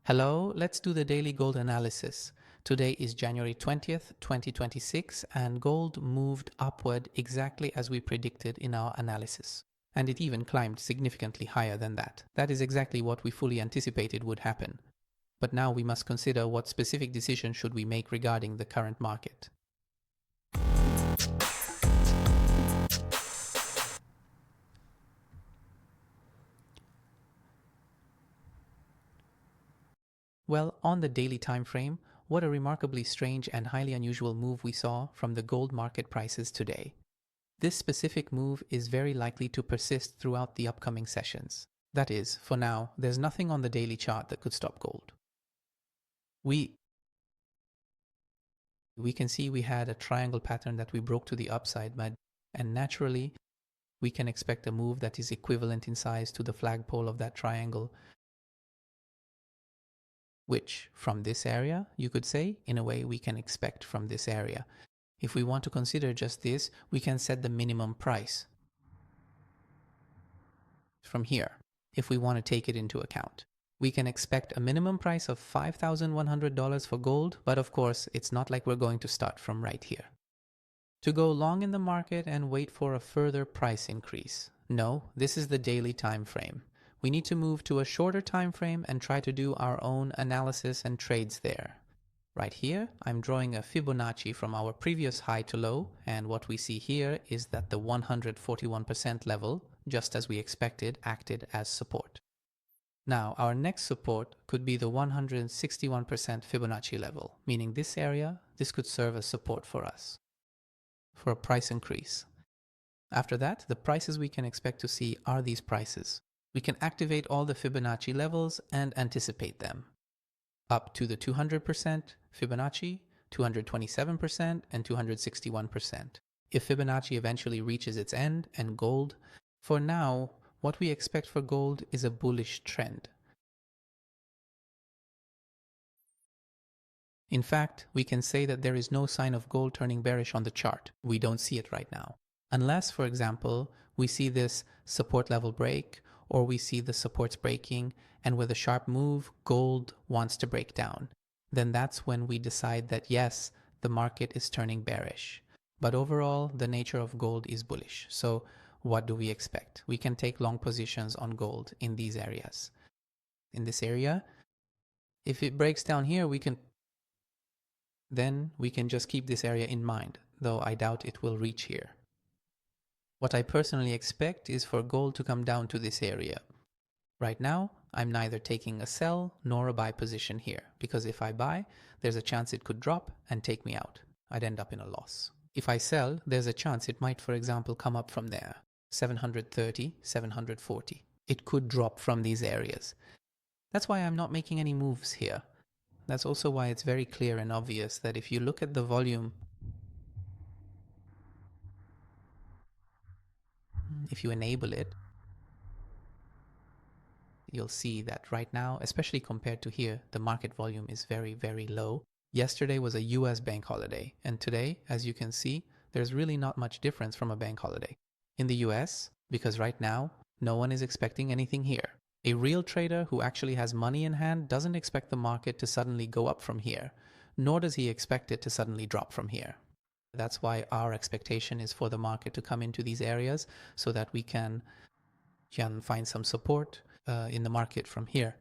Hello, let's do the daily gold analysis. Today is January 20th, 2026, and gold moved upward exactly as we predicted in our analysis. And it even climbed significantly higher than that. That is exactly what we fully anticipated would happen. But now we must consider what specific decision should we make regarding the current market. Well, on the daily time frame, what a remarkably strange and highly unusual move we saw from the gold market prices today. This specific move is very likely to persist throughout the upcoming sessions. That is, for now, there's nothing on the daily chart that could stop gold. We can see we had a triangle pattern that we broke to the upside, and naturally, we can expect a move that is equivalent in size to the flagpole of that triangle, which from this area, you could say, in a way we can expect from this area. If we want to consider just this, we can set the minimum price from here, if we want to take it into account. We can expect a minimum price of $5,100 for gold, but of course, it's not like we're going to start from right here. To go long in the market and wait for a further price increase. No, this is the daily time frame. We need to move to a shorter time frame and try to do our own analysis and trades there. Right here, I'm drawing a Fibonacci from our previous high to low, and what we see here is that the 141% level, just as we expected, acted as support. Now, our next support could be the 161% Fibonacci level, meaning this area, this could serve as support for us, for a price increase. After that, the prices we can expect to see are these prices. We can activate all the Fibonacci levels and anticipate them. Up to the 200% Fibonacci, 227%, and 261%. If Fibonacci eventually reaches its end and gold, for now, what we expect for gold is a bullish trend. In fact, we can say that there is no sign of gold turning bearish on the chart. We don't see it right now. Unless, for example, we see this support level break, or we see the supports breaking, and with a sharp move, gold wants to break down. Then that's when we decide that yes, the market is turning bearish. But overall, the nature of gold is bullish. So what do we expect? We can take long positions on gold in these areas. In this area, if it breaks down here, then we can just keep this area in mind, though I doubt it will reach here. What I personally expect is for gold to come down to this area. Right now, I'm neither taking a sell nor a buy position here, because if I buy, there's a chance it could drop and take me out. I'd end up in a loss. If I sell, there's a chance it might, for example, come up from there, 730, 740. It could drop from these areas. That's why I'm not making any moves here. That's also why it's very clear and obvious that if you look at the volume, if you enable it, you'll see that right now, especially compared to here, the market volume is very, very low. Yesterday was a US bank holiday, and today, as you can see, there's really not much difference from a bank holiday. In the US, because right now, no one is expecting anything here. A real trader who actually has money in hand doesn't expect the market to suddenly go up from here, nor does he expect it to suddenly drop from here. That's why our expectation is for the market to come into these areas so that we can find some support in the market from here.